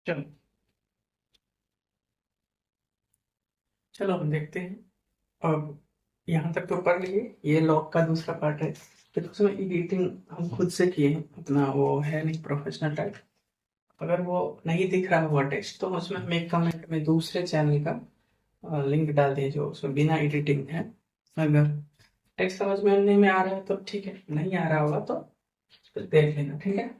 चलो चलो हम देखते हैं। अब यहाँ तक तो पढ़ लिए, ये लॉग का दूसरा पार्ट है। फिर उसमें एडिटिंग हम खुद से किए हैं, उतना वो है नहीं प्रोफेशनल टाइप। अगर वो नहीं दिख रहा हुआ टेक्स्ट तो उसमें हम एक कमेंट में दूसरे चैनल का लिंक डाल दिए जो उसमें बिना एडिटिंग है। अगर टेक्स्ट समझ में नहीं में आ रहा है तो ठीक है, नहीं आ रहा होगा तो फिर देख लेना, ठीक है।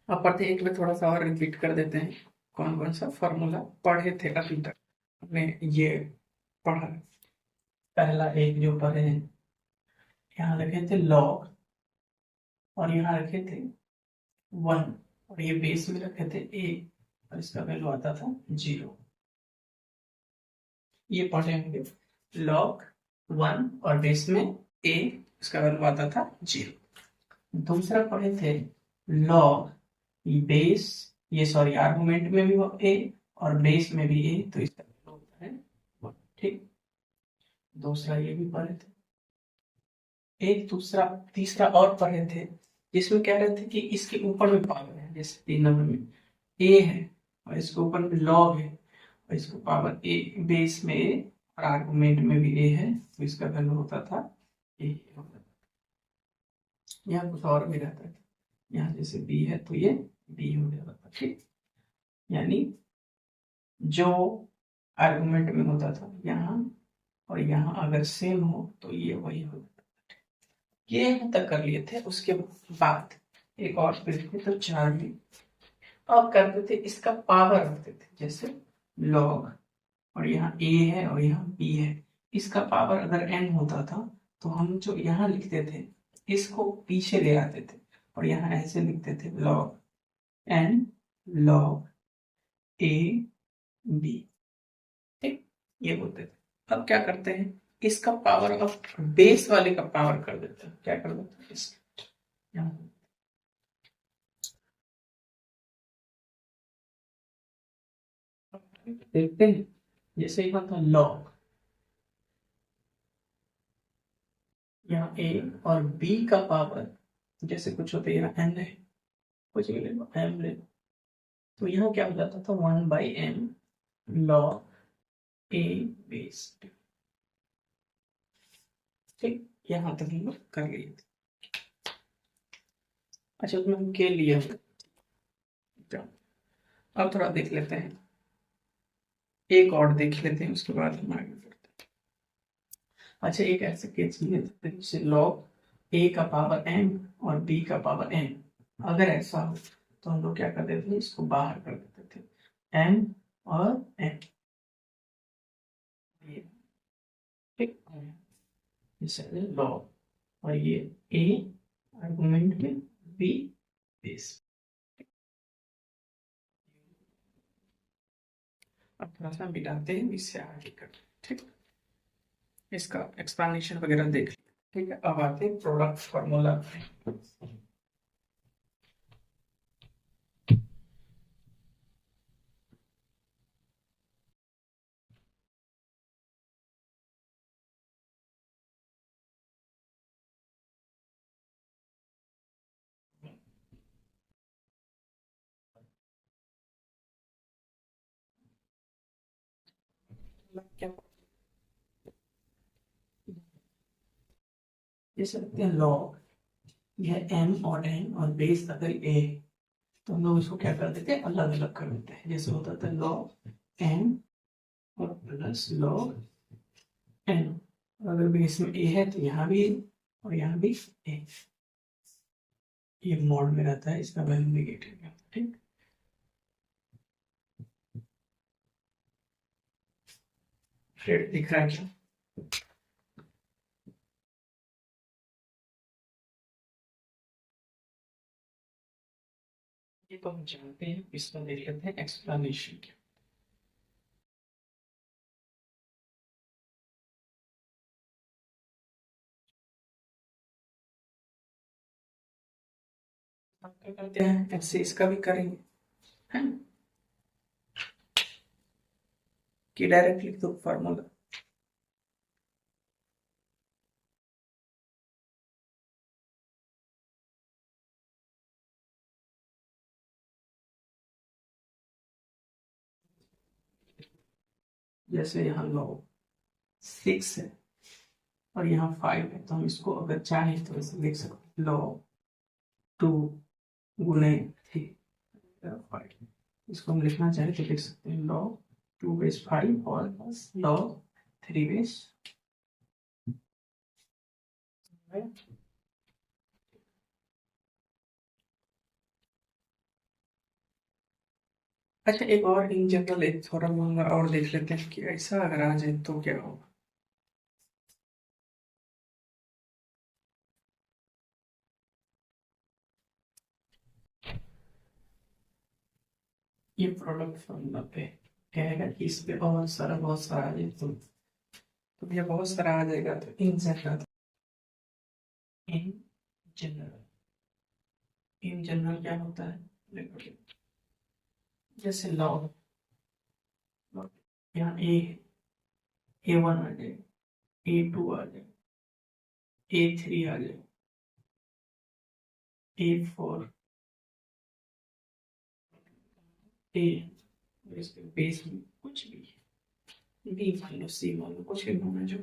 अब पढ़ते हैं, एक में थोड़ा सा और रिपीट कर देते हैं। कौन कौन सा फॉर्मूला पढ़े थे अभी तक हमने ये पढ़ा। पहला एक जो पढ़े हैं, यहाँ लिखे थे लॉग और यहाँ रखे थे 1, और ये बेस में रखे थे ए और इसका वैल्यू आता था 0। ये पढ़े होंगे, लॉग 1 और बेस में ए, इसका वैल्यू आता था 0। दूसरा पढ़े थे लॉग बेस, ये सॉरी आर्गुमेंट में भी ए और बेस में भी ए, तो इसका वैल्यू होता है 1, ठीक। दूसरा ये भी पढ़े थे। एक दूसरा तीसरा और पढ़े थे, जिसमें कह रहे थे कि इसके ऊपर में पावर है, जैसे 3 नंबर में ए है और इसके ऊपर में लॉग है और इसको पावर ए, बेस में ए और आर्गुमेंट में भी ए है, तो इसका वैल्यू होता था ए। यहाँ कुछ और भी रहता था, यहाँ जैसे बी है तो ये बी हो जाता था, ठीक। यानी जो आर्गुमेंट में होता था यहाँ और यहाँ अगर सेम हो तो ये वही होता था। ये यहाँ तक कर लिए थे। उसके बाद एक और फिर थे तो 4 में अब करते थे इसका पावर रखते थे, जैसे लॉग और यहाँ ए है और यहाँ बी है, इसका पावर अगर एन होता था तो हम जो यहाँ लिखते थे इसको पीछे ले आते थे और यहाँ ऐसे लिखते थे log n log a b, ठीक। ये बोलते थे। अब क्या करते हैं, इसका पावर अब बेस वाले का पावर कर देते हैं। क्या कर देते हैं, इस यहाँ देखते हैं, जैसे यहाँ था लॉग, यहाँ ए और बी का पावर जैसे कुछ होते हैं, एन है, कुछ ले लो एम ले लो, तो यहाँ क्या हो जाता था 1/m लॉग ए बेस, ठीक। यहाँ तक हम लोग कर लिए थे। अच्छा, उसमें हम के लिए हुए। तो अब थोड़ा देख लेते हैं, एक और देख लेते हैं, उसके बाद हम आगे बढ़ते हैं। अच्छा, एक ऐसे केस लिए थे जैसे लॉग ए का पावर एम और बी का पावर एन। अगर ऐसा हो तो हम लोग क्या कर देते थे, इसको बाहर कर देते थे, एन और एन, ये ठीक। जैसे लॉग और ये ए आर्गुमेंट में बी बेस। अब थोड़ा सा मिटाते हैं, इससे आगे करते हैं, ठीक। इसका एक्सप्लेनेशन वगैरह देख लिया, ठीक है। अब आते हैं प्रोडक्ट फार्मूला। क्या जैसे लगते हैं लॉग, यह एम और एन और बेस अगर ए, तो हम लोग इसको क्या कर देते हैं, अलग अलग कर देते हैं। जैसे होता था लॉग एन और प्लस लॉग एन, अगर बेस में ए है तो यहाँ भी ए और यहाँ भी ए, ये मॉड में रहता है, इसका वैल्यू नेगेटिव में, ठीक। फिर दिख रहा है क्या, ये तो हम जानते हैं, इसमें देख लेते हैं एक्सप्लेनेशन क्या। हम क्या करते हैं, ऐसे इसका भी करेंगे, है ना, कि डायरेक्ट लिख दो फार्मूला। जैसे यहाँ log 6 है और यहाँ 5 है, तो हम इसको अगर चाहें तो ऐसे लिख सकते हैं log 2 गुने 5। इसको हम लिखना चाहें तो लिख सकते हैं log 2 बेस 5 और प्लस log 3 बेस। अच्छा, एक और इन जनरल एक थोड़ा महंगा और देख लेते हैं कि ऐसा अगर आ जाए तो क्या होगा। ये प्रोडक्ट फॉर्मूला पे कहेगा कि इस पे बहुत सारा आ जाए तो भैया बहुत सारा आ जाएगा, तो इन जनरल इन जनरल क्या होता है, देखो जैसे लॉग यहाँ A1 आ जाए, A2 आ जाए, A3 आ जाए, A4 A, इसके बेस में कुछ भी B मान लो, C मान लो, कुछ भी होना जो।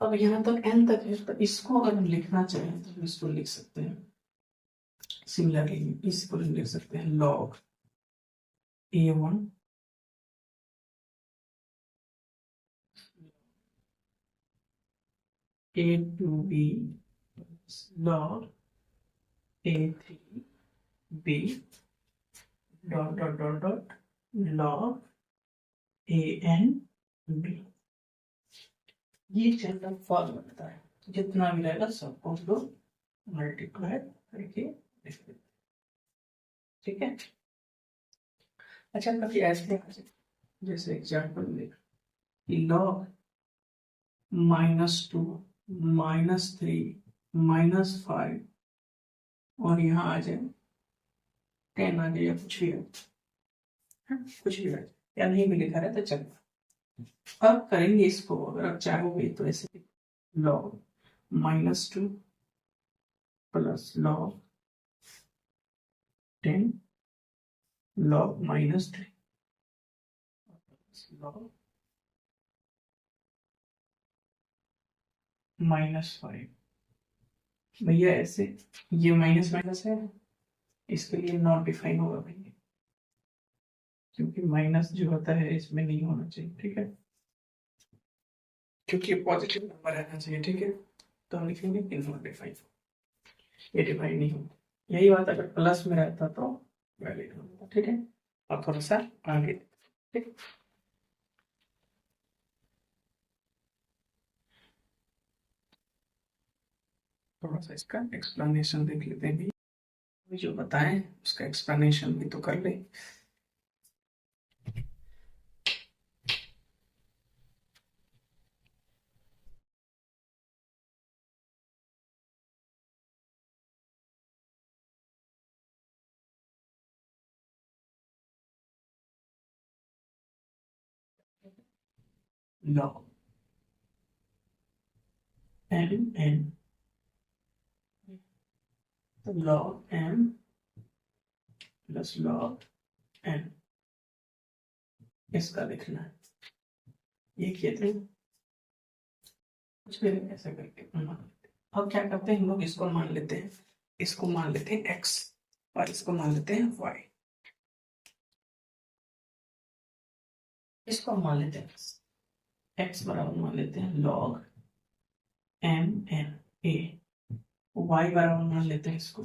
अब यहाँ तक n तक है, तो इसको अगर हम लिखना चाहें तो हम इसको लिख सकते हैं सिमिलरली, इसको लिख सकते हैं log A1 A2B log A3B dot dot dot dot log ANB। ये जनरल फॉर्म बनता है, जितना भी रहेगा सबको लोग मल्टीप्लाई करके लिख देते, ठीक है। अच्छा, कभी ऐसे आ जाए, जैसे एग्जाम्पल में log -2 -3 -5 और यहाँ आ जाए 10 आ जाए, या कुछ भी हो, कुछ भी आ जाए, या नहीं भी लिखा रहे तो चलेगा। अब करेंगे इसको, अगर आप चाहोगे तो ऐसे log -2 plus log 10 log -3 log -5। भैया ऐसे ये माइनस माइनस है, इसके लिए नॉट डिफाइन होगा भैया, क्योंकि माइनस जो होता है इसमें नहीं होना चाहिए, ठीक है, क्योंकि पॉजिटिव नंबर रहना चाहिए, ठीक है। तो हम लिखेंगे इन नॉट डिफाइन, ये डिफाइन नहीं होगा। यही बात अगर प्लस में रहता तो वैलिड होता, ठीक है। और थोड़ा सा आगे, ठीक, थोड़ा सा इसका एक्सप्लेनेशन देख लेते हैं भी, जो बताएं उसका एक्सप्लेनेशन भी तो कर ले। log m n, तो log m plus log n, इसका लिखना है। ये किए थे कुछ भी ऐसा करके मान लेते हैं। अब क्या करते हैं हम लोग, इसको मान लेते हैं, इसको मान लेते हैं x और इसको मान लेते हैं y। इसको मान लेते हैं x बराबर मान लेते हैं log m n a, y बराबर मान लेते हैं इसको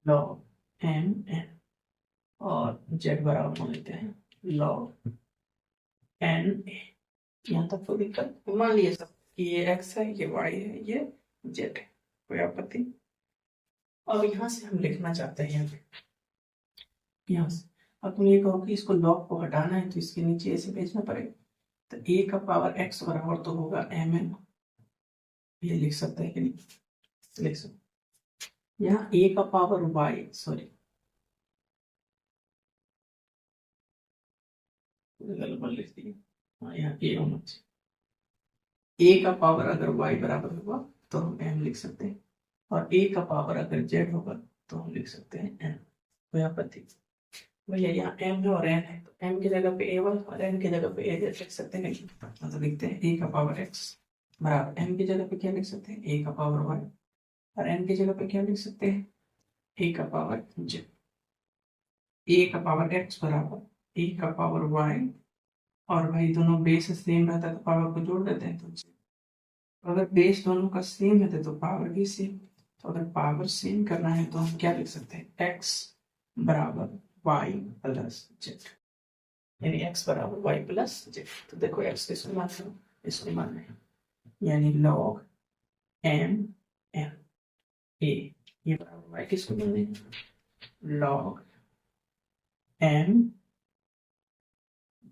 log m n, और z बराबर मान लेते हैं log n a। यहाँ तक कोई दिक्कत, मान लिया सब कि ये x है, ये y है, ये z है, कोई आपत्ति। अब यहाँ से हम लिखना चाहते हैं यहाँ से, अब तुम ये कहो कि इसको log को हटाना है तो इसके नीचे ऐसे भेजना पड़ेगा, तो a का पावर x बराबर तो होगा mn, ये लिख सकते हैं कि नहीं, लिख सकते। यहाँ a का पावर y, सॉरी गलत लिख दिया, हाँ यहाँ a होना चाहिए। a का पावर अगर y बराबर होगा तो हम m लिख सकते हैं, और a का पावर अगर z होगा तो हम लिख सकते हैं n, कोई आपत्ति। भैया यहाँ m है और n है, तो m की जगह पे a1 और n की जगह पे a लिख सकते हैं। मतलब लिखते हैं a का पावर x बराबर m की जगह पे क्या लिख सकते हैं, a का पावर y, और n की जगह पे क्या लिख सकते हैं, a का पावर z। a का पावर x बराबर a का पावर y, और भाई दोनों बेस सेम रहता है तो पावर को जोड़ देते हैं, तो अगर बेस दोनों का सेम है तो पावर भी सेम। तो अगर पावर सेम करना है तो हम क्या लिख सकते हैं, x बराबर y प्लस z, यानी x बराबर y प्लस z। तो देखो x किसको मानना है, इसको मानना है, यानी log m n a, ये बराबर y किसको मानना है, log m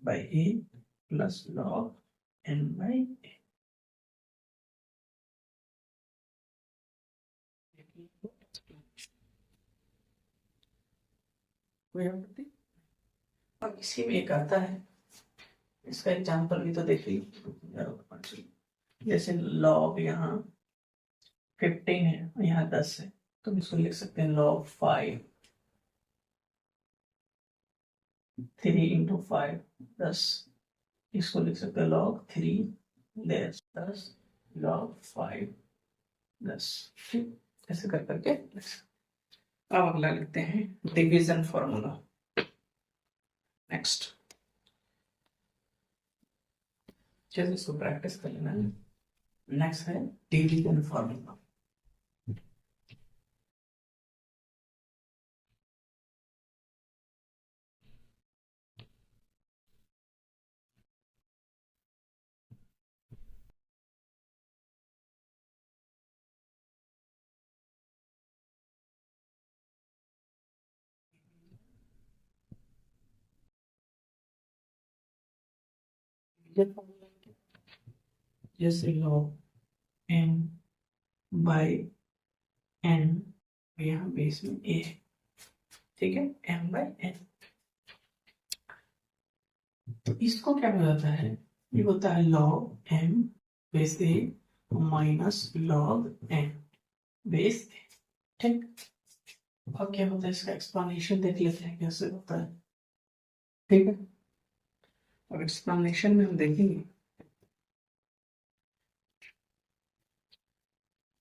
by a plus log n by a। कोई आपत्ति? और इसी में एक आता है, इसका एग्जाम्पल भी तो देख लीजिए, जैसे log यहाँ 15 है और यहाँ 10 है, तो हम इसको लिख सकते हैं log 5 3 इंटू 5 10, इसको लिख सकते हैं log 3 10 log 5 10। ठीक, ऐसे कर करके लिख सकते। अब अगला लिखते हैं डिवीजन फॉर्मूला। नेक्स्ट जैसे इसको प्रैक्टिस कर लेना है। नेक्स्ट है डिवीजन फॉर्मूला। जैसे log m बाई n, यहाँ बेस में a है, ठीक है, m बाई n। तो इसको क्या हो जाता है, ये होता है log m base a minus log n base a। ठीक, अब क्या होता है, इसका एक्सप्लेनेशन देख लेते हैं कैसे होता है। ठीक है, अब एक्सप्लेनेशन में हम देखेंगे,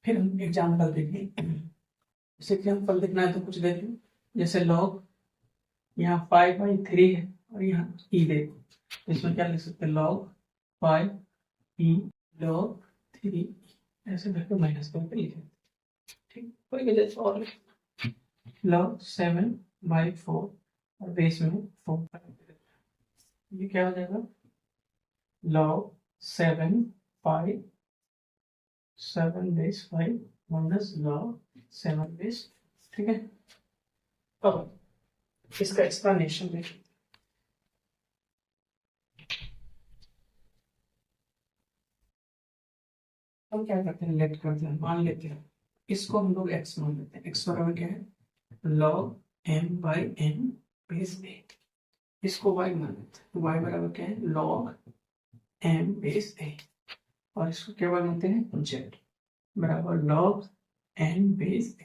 फिर हम एग्जाम्पल देखेंगे। जैसे एग्जाम्पल देखना है तो कुछ देख लो, जैसे log यहाँ 5/3 है और यहाँ e देखो, इसमें क्या लिख सकते हैं, log 5 e log 3, ऐसे करके माइनस करके लिखे। ठीक, कोई वजह से और log 7/4 और बेस में 4, ये क्या हो जाएगा, log 7 base 5 minus log 7 base. ठीक है, अब इसका एक्सप्लेनेशन देखिए। हम क्या करते हैं, लेट करते हैं, मान लेते हैं इसको हम लोग x मान लेते हैं। x बराबर क्या है, log m by n base a। इसको y मान लेते हैं, y बराबर क्या है, log m बेस a। और इसको क्या मानते हैं, z बराबर log n बेस a।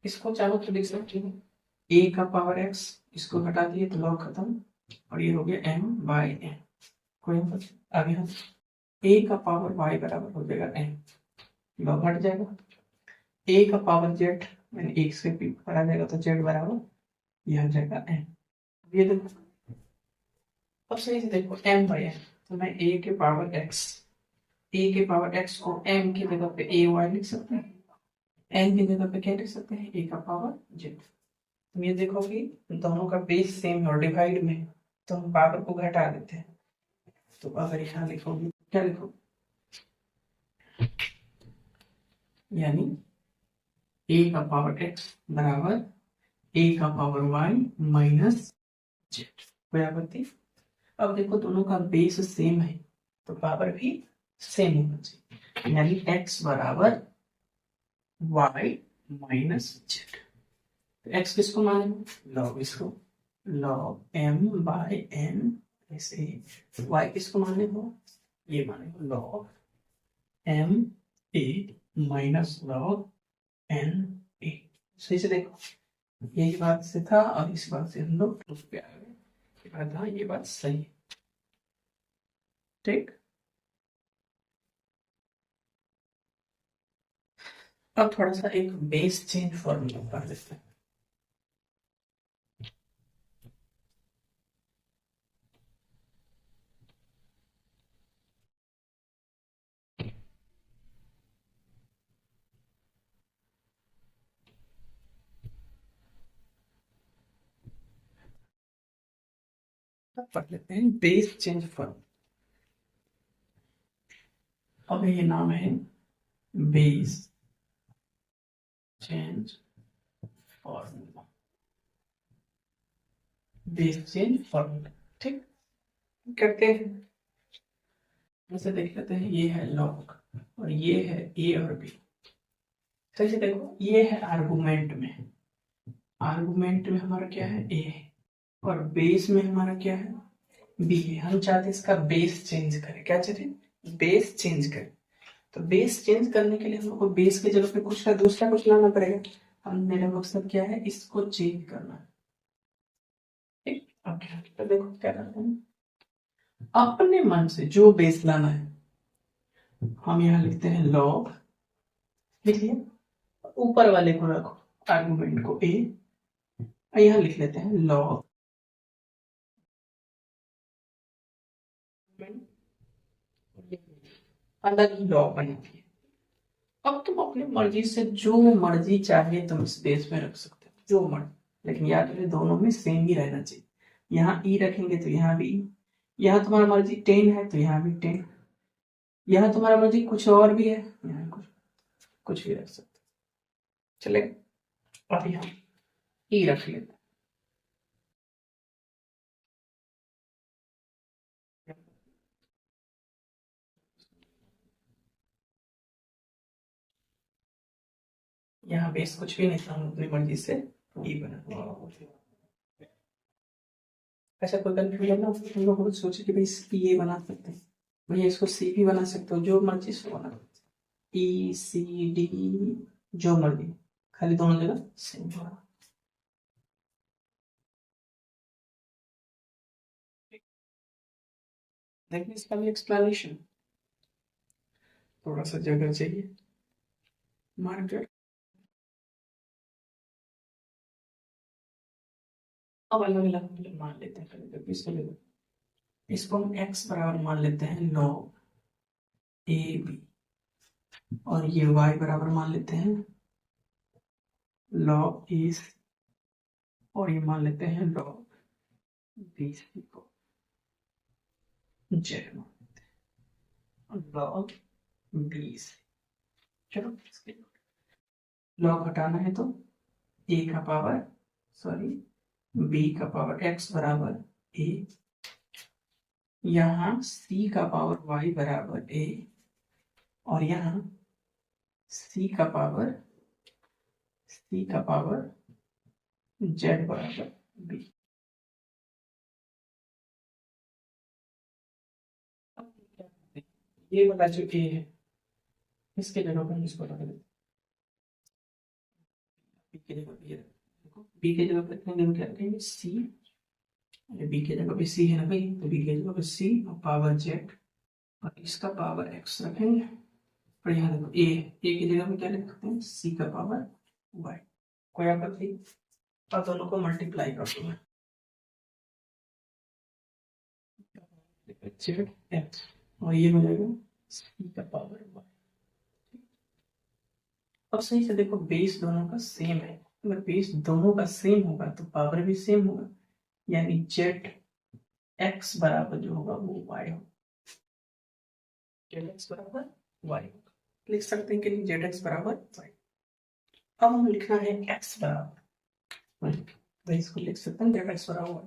इसको चाहो तो लिख सकते हो a का पावर x, इसको हटा दिए तो log खत्म, और ये हो गया m बाई n। कोई आगे हम a का पावर y बराबर हो जाएगा n, लॉग हट जाएगा, a का पावर z मैंने एक से पर आ जाएगा तो z बराबर ये हो जाएगा n। ये देखो, अब सही से देखो m बाई n, तो मैं a के पावर x को m की जगह पे a y लिख सकते हैं, n की जगह पे क्या लिख सकते हैं, a का पावर z। तुम ये देखोगे दोनों का बेस सेम है और डिवाइड में, तो हम पावर को घटा देते हैं। तो अगर यहाँ लिखोगे क्या लिखो, यानी a का पावर x बराबर a का पावर y माइनस जेड। कोई आपत्ति? अब देखो दोनों का बेस सेम है तो पावर भी सेम होना चाहिए, यानी x बराबर y माइनस जेड। तो x किसको माने, लॉग इसको, लॉग m बाई n ऐसे। y किसको माने हो, ये माने हो log m a minus log n a। सही से देखो, यही बात से था और इस बात से हम लोग प्रूफ पे आ गए कि बात हाँ ये बात सही है। ठीक, अब थोड़ा सा एक बेस चेंज फॉर्मूला कर देते हैं। अब पढ़ लेते हैं बेस चेंज फॉर्मूला। अब ये नाम है base change formula. Base change formula, ठीक, करते हैं। जैसे देख लेते हैं, ये है लॉग और ये है ए और बी। सही से देखो, ये है आर्गुमेंट में, आर्गुमेंट में हमारा क्या है ए है और बेस में हमारा क्या है बी है। हम चाहते हैं इसका बेस चेंज करें। क्या चाहते हैं? बेस चेंज करें। तो बेस चेंज करने के लिए हम लोग को बेस के जगह पे कुछ दूसरा कुछ लाना पड़ेगा। हम मेरा मकसद क्या है, इसको चेंज करना है। ठीक, ओके, तो देखो क्या करते हैं, अपने मन से जो बेस लाना है हम यहाँ लिखते हैं लॉग, लिखिए, ऊपर वाले को रखो, आर्गुमेंट को ए, और यहाँ लिख लेते हैं लॉग अलग ही लॉग बनाती है। अब तुम अपनी मर्जी से जो मर्जी चाहे तुम इस बेस में रख सकते हो, जो मर्जी, लेकिन याद रहे दोनों में सेम ही रहना चाहिए। यहाँ ई रखेंगे तो यहाँ भी ई, यहाँ तुम्हारा मर्जी 10 है तो यहाँ भी 10, यहाँ तुम्हारा मर्जी कुछ और भी है, यहाँ कुछ कुछ भी रख सकते हो। चलेगा, अब यहाँ ई रख लेते हैं। यहाँ बेस कुछ भी नहीं था, हम अपनी मर्जी से ई बना। ऐसा कोई कंफ्यूजन ना, हम लोग सोचे कि भाई सी ए बना सकते हैं, भैया इसको सी भी बना सकते हो, जो मर्जी से बना, ई सी डी, जो मर्जी, खाली दोनों जगह सेम होगा। देखिए इसका भी एक्सप्लेनेशन, थोड़ा सा जगह चाहिए, मार्कर। अब अलग अलग मान लेते हैं, पहले तो इसको ले लो, इसको हम x बराबर मान लेते हैं log ए बी, और ये y बराबर मान लेते हैं log ए सी, और ये मान लेते हैं log बी सी को z मान लेते हैं log बी सी। चलो log हटाना है तो a का पावर, सॉरी b का पावर x बराबर a, यहाँ c का पावर y बराबर a, और यहाँ c का पावर z बराबर b। ये वाला जो a है इसके जगह पर हम इसको रख देते हैं, b के जगह पे ये देखो, b के जगह पे इतने दिन क्या रखेंगे c, बी की जगह पे सी है ना भाई, तो बी की जगह पे सी और पावर जेड, और इसका पावर एक्स रखेंगे, और यहाँ देखो ए की जगह पे क्या लिख सकते हैं, सी का पावर वाई। कोई आपत्ति? और दोनों को मल्टीप्लाई कर दो, जेड एक्स, और ये हो जाएगा सी का पावर वाई। अब सही से देखो, बेस दोनों का सेम है, अगर बेस दोनों का सेम होगा तो पावर भी सेम होगा, यानी जेड एक्स बराबर जो होगा वो वाई होगा, जेड एक्स बराबर वाई होगा। लिख सकते हैं कि नहीं, जेड एक्स बराबर वाई। अब हम लिखना है एक्स बराबर, तो इसको लिख सकते हैं जेड एक्स बराबर,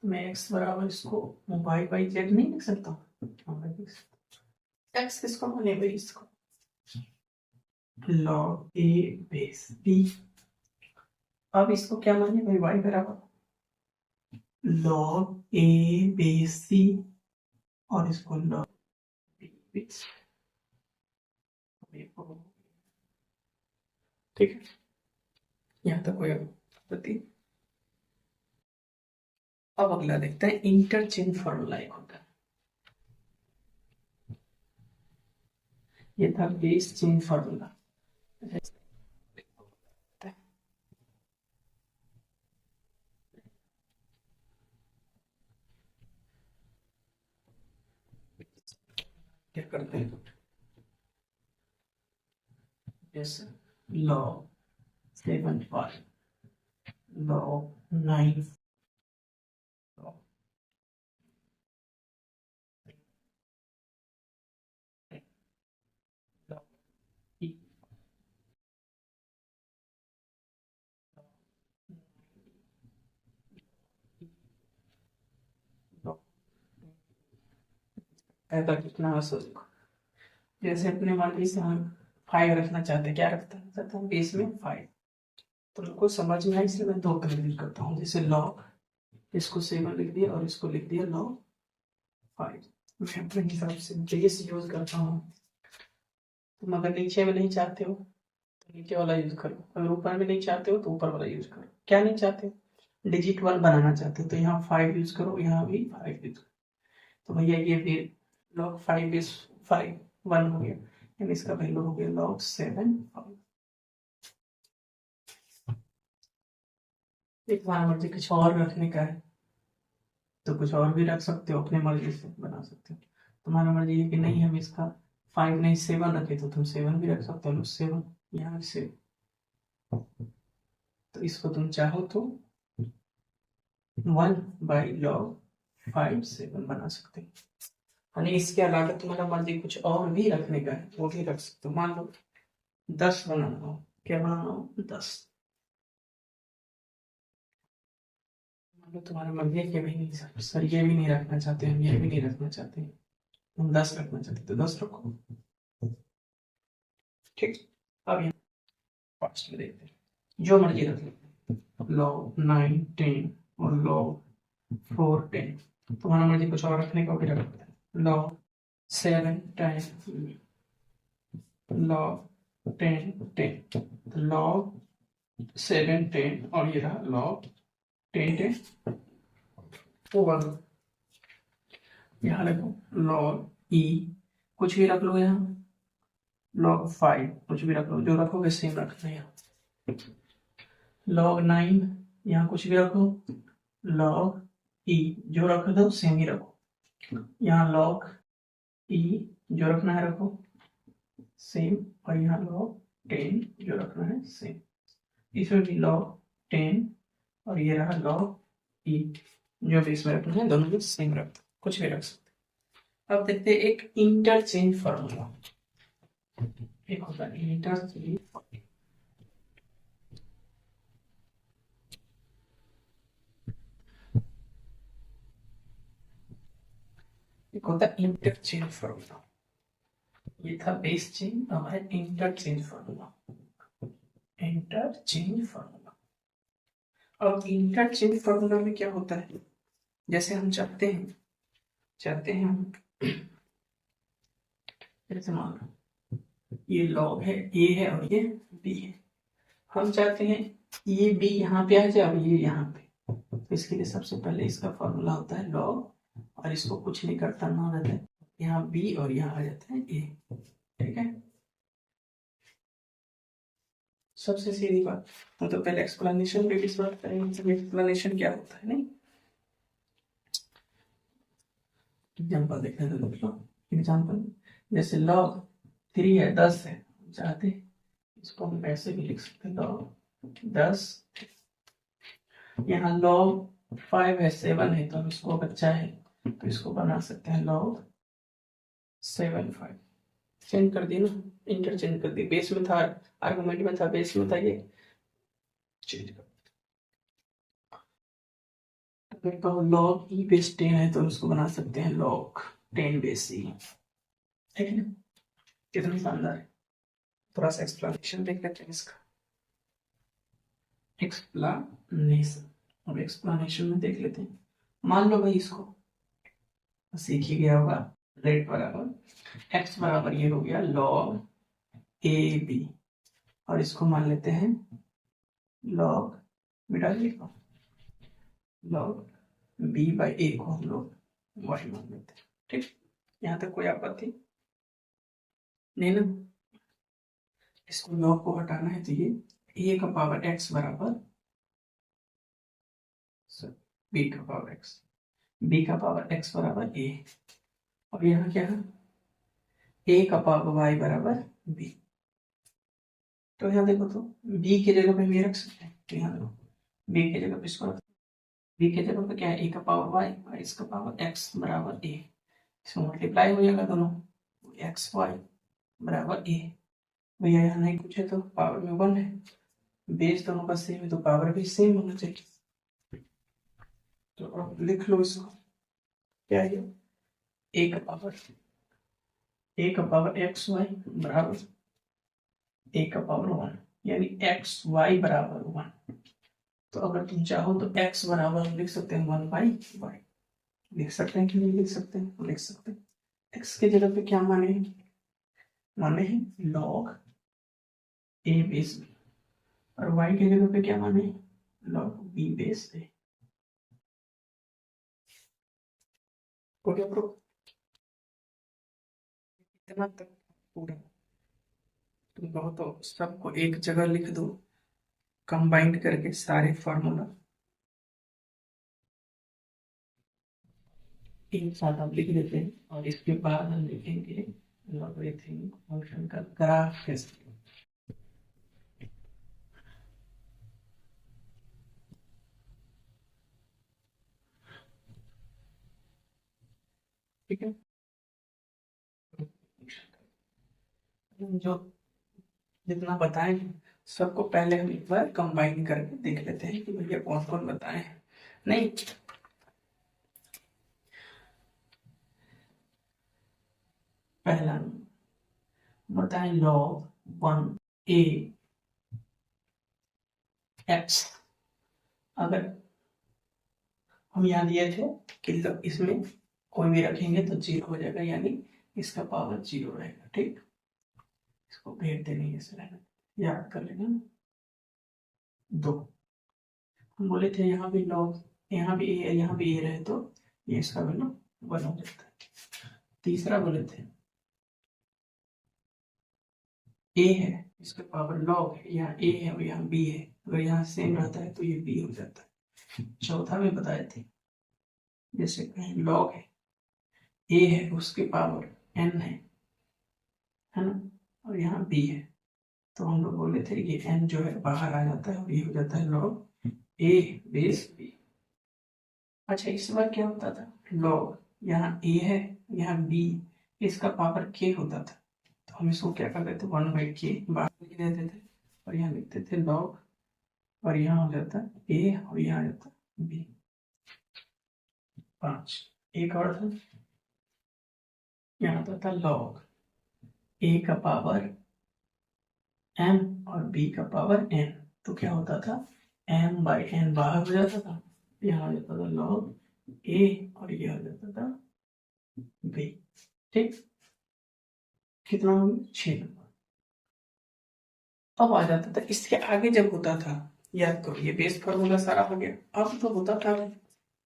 तो मैं एक्स बराबर इसको वाई बाई जेड नहीं लिख सकता हूँ, एक्स किसको माने भाई, इसको लॉग ए बेस बी। अब इसको क्या माने भाई, वाई बराबर लॉग ए बेस सी, और इसको लॉग बी बेस, ठीक है, यहाँ तक कोई प्रति। अब अगला देखते हैं इंटरचेंज फॉर्मूला एक होता है, ये था बेस चेंज फॉर्मूला। क्या करते हैं, जैसे लॉग 7 लॉग 9 ऐसा कितना आंसर देखो, जैसे अपने मर्जी से हम 5 रखना चाहते हैं, क्या रखना चाहते हैं बेस में 5, तो उनको समझ में आए इसलिए मैं 2 कलर यूज करता हूँ। जैसे लॉग, इसको 7 लिख दिया और इसको लिख दिया लॉग 5। मैं अपने हिसाब से बेस यूज करता हूँ। तुम अगर नीचे में नहीं चाहते हो तो नीचे वाला यूज करो, अगर ऊपर में नहीं चाहते हो तो ऊपर वाला यूज करो। क्या नहीं चाहते, डिजिट 1 बनाना चाहते हो तो यहाँ 5 यूज करो, यहाँ भी 5 यूज करो। तो भैया ये फिर log 5 इज 5 1 हो गया, यानी इसका वैल्यू हो गया log 7 5। एक बार मर्जी कुछ और रखने का है तो कुछ और भी रख सकते हो, अपने मर्जी से बना सकते हो। तुम्हारा मर्जी है कि नहीं हम इसका 5 नहीं 7 रखे तो तुम 7 भी रख सकते हो, 7 यहाँ से। तो इसको तुम चाहो तो 1/log 5 7 बना सकते हो। यानी इसके अलावा तुम्हारा मर्जी कुछ और भी रखने का है वो भी रख सकते हो। मान लो 10 बनाना हो, क्या बनाना हो 10, मान लो तुम्हारा मर्जी है कि भाई नहीं सर ये भी नहीं रखना चाहते, हम ये भी नहीं रखना चाहते, हम 10 रखना चाहते तो 10 रखो। ठीक, अब यहाँ फास्ट में देखते हैं, जो मर्जी रख लो, log 9 10 और log 4 10। तुम्हारा मर्जी कुछ और रखने का भी रख सकते हैं, log 7 10 log 10 10, log 7 10 और ये रहा log 10 10 ओवर। यहाँ रखो log e, कुछ भी रख लो, यहाँ log 5 कुछ भी रख लो, जो रखोगे सेम रखना है। यहाँ log 9 यहाँ कुछ भी रखो, log e जो रख दो सेम ही रखो। यहाँ log e जो रखना है रखो सेम, और यहाँ log 10 जो रखना है सेम। इसमें भी log 10 और ये रहा log e जो भी इसमें रखना है, दोनों भी सेम रख दो, कुछ भी रख सकते। अब देखते हैं एक इंटरचेंज फॉर्मूला, एक होता है इंटरचेंज, एक होता है इंटरचेंज फॉर्मूला। ये था बेस चेंज, अब है इंटरचेंज फॉर्मूला। इंटरचेंज फॉर्मूला, अब इंटरचेंज फॉर्मूला में क्या होता है, जैसे हम चाहते हैं हम जैसे मान लो ये लॉग है, ए है और ये बी है, हम चाहते हैं ये बी यहाँ पे आ जाए और ये यहाँ पे, तो इसके लिए सबसे पहले इसका फॉर्मूला होता है लॉग, और इसको कुछ नहीं करता ना रहता है, यहाँ बी और यहाँ आ जाता है ए। ठीक है, सबसे सीधी बात। तो पहले एक्सप्लेनेशन पे बात करेंगे, एक्सप्लेनेशन क्या होता है। नहीं, एग्जाम्पल देखने तो देख लो, एग्जाम्पल जैसे log 3 है 10 है, चाहते इसको हम ऐसे भी लिख सकते हैं log 10। यहाँ log 5 है 7 है, तो हम इसको बच्चा है तो इसको बना सकते हैं log 7 5। चेंज कर दी ना, इंटरचेंज कर दी, बेस में था आर्गुमेंट में था, बेस में था, ये चेंज कर। अगर कहो log e बेस 10 है तो उसको बना सकते हैं log 10 बेस e। ठीक है ना, कितना शानदार है। थोड़ा सा एक्सप्लेनेशन देख लेते हैं इसका, एक्सप्लेनेशन। अब एक्सप्लेनेशन में देख लेते हैं, मान लो भाई इसको सीख ही गया होगा, रेट बराबर एक्स बराबर ये हो गया log ए बी, और इसको मान लेते हैं log मिटा लिखो लॉग बी बाई ए को हम लोग वाई मान लेते हैं। ठीक, यहाँ तक कोई आपत्ति नहीं ना? इसको लॉग को हटाना है तो ये ए का पावर एक्स बराबर बी का पावर एक्स, बी का पावर एक्स बराबर ए, और यहाँ क्या है ए का पावर वाई बराबर बी। तो यहाँ देखो तो बी की जगह पे हम ये रख सकते हैं, तो यहाँ देखो बी की जगह पे इसको रख, बी की जगह पे क्या है ए का पावर वाई और इसका पावर एक्स बराबर ए, इसमें मल्टीप्लाई हो जाएगा दोनों, एक्स वाई बराबर ए। भैया यहाँ नहीं कुछ है तो पावर में 1 है, बेस दोनों का सेम है तो पावर भी सेम होना चाहिए। तो अब लिख लो इसको, क्या है ए का पावर एक्स वाई बराबर ए का पावर 1, यानी एक्स वाई बराबर 1। तो अगर तुम चाहो तो x बराबर हम लिख सकते हैं 1 बाई वाई, लिख सकते हैं कि नहीं लिख सकते हैं? लिख सकते हैं। x के जगह पे क्या माने हैं log a बेस b, और y के जगह पे क्या माने log b बेस a। हो गया प्रूफ? इतना तक पूरा तुम कहो तो सबको एक जगह लिख दो कंबाइंड करके सारे फॉर्मूला एक साथ आप लिख देते हैं, और इसके बाद हम लिखेंगे लॉगरिथम फंक्शन का ग्राफ कैसे। ठीक है, जो जितना बताए सबको पहले हम एक बार कंबाइन करके देख लेते हैं कि भैया कौन कौन बताए हैं। नहीं, पहला बताए log 1 a x, अगर हम यहाँ दिए थे कि इसमें कोई भी रखेंगे तो 0 हो जाएगा, यानी इसका पावर 0 रहेगा। ठीक, इसको भेज देने ऐसे रहना, याद कर लेना। 2, हम बोले थे यहाँ भी log, यहाँ भी a यहाँ भी a रहे तो ये इसका वैल्यू 1 हो जाता है। तीसरा बोले थे a है, इसका पावर log है, यहाँ a है और यहाँ b है, अगर यहाँ सेम रहता है तो ये b हो जाता है। चौथा में बताए थे जैसे कहीं log है, a है उसके पावर n है ना, और यहाँ b है, तो हम लोग बोले थे ये n जो है बाहर आ जाता है और ये हो जाता है log a बेस b। अच्छा, इस बार क्या होता था log, यहाँ a है यहाँ b, इसका पावर k होता था, तो हम इसको क्या करते थे 1 बाई k बाहर लिख देते थे और यहाँ लिखते थे log, और यहाँ हो जाता a और यहाँ आ जाता b। 5, एक और था, यहाँ आता था log a का पावर m और b का पावर n, तो क्या होता था m बाई n बाहर हो जाता था, यहाँ हो जाता था log a और ये हो जाता था b। ठीक, कितना हो गया 6 नंबर। अब आ जाता था इसके आगे जब होता था, याद करो ये बेस फार्मूला सारा हो गया, अब तो होता था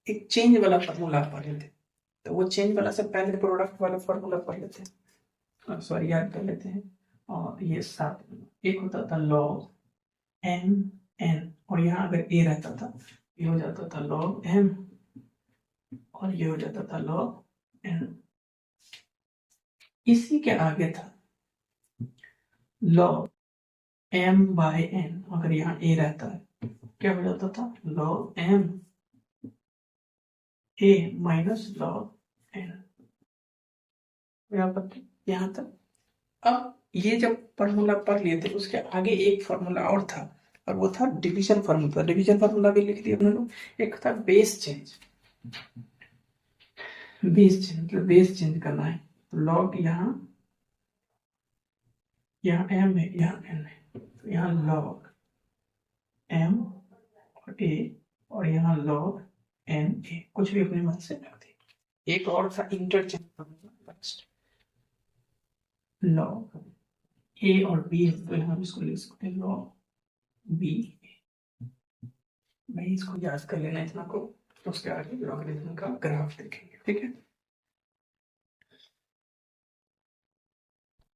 एक चेंज वाला फार्मूला पढ़ लेते, तो वो चेंज वाला से पहले प्रोडक्ट वाला फार्मूला पढ़ लेते हैं, सॉरी याद कर लेते हैं। और ये साथ में एक होता था log m n, और यहाँ अगर a रहता था ये हो जाता था log m और ये हो जाता था log n। इसी के आगे था log m बाई n, अगर यहाँ a रहता है क्या हो जाता था log m a minus log n। यहाँ तक। अब ये जब फॉर्मूला पढ़ लिए थे उसके आगे एक फॉर्मूला और था, और वो था डिवीजन फार्मूला। डिवीजन फार्मूला भी लिख दिया हम लोग। एक था बेस चेंज, मतलब बेस चेंज करना है, तो लॉग यहाँ m है यहाँ n है, तो यहाँ लॉग m और a, और यहाँ लॉग n a, कुछ भी अपने मन से रख दी। एक और था इंटरचेंज फार्मूला, लॉग a और b, तो यहाँ इसको लिख सकते हैं लॉग b, भाई इसको याद कर लेना इतना को, तो उसके आगे लॉगरिथम का ग्राफ देखेंगे, ठीक है।